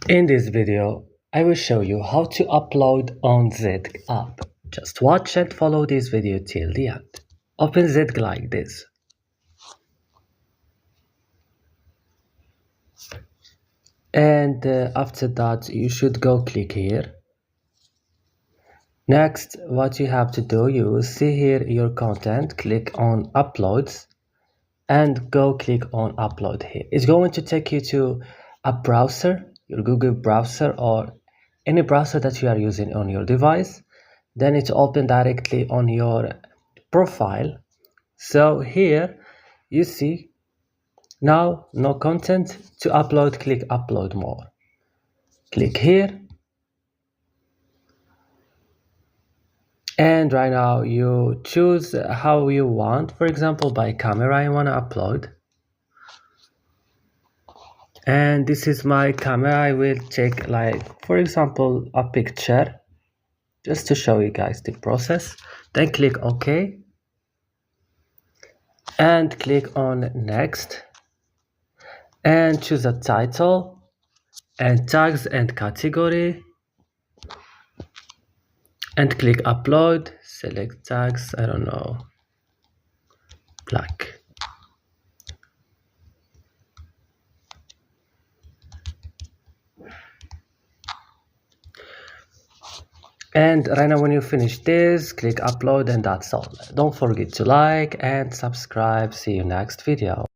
In this video, I will show you how to upload on Zedge app. Just watch and follow this video till the end. Open Zedge like this. And after that, you should go click here. Next, what you have to do, you will see here your content, click on uploads and go click on upload here. It's going to take you to a browser, your Google browser or any browser that you are using on your device. Then it's open directly on your profile. So here you see now no content to upload, click upload more. Click here. And right now you choose how you want. For example, by camera I want to upload. And this is my camera. I will take, like, for example, a picture just to show you guys the process. Then click OK and click on next and choose a title and tags and category and click upload. Select tags, I don't know, black. And right now when you finish this, click upload and that's all. Don't forget to like and subscribe. See you next video.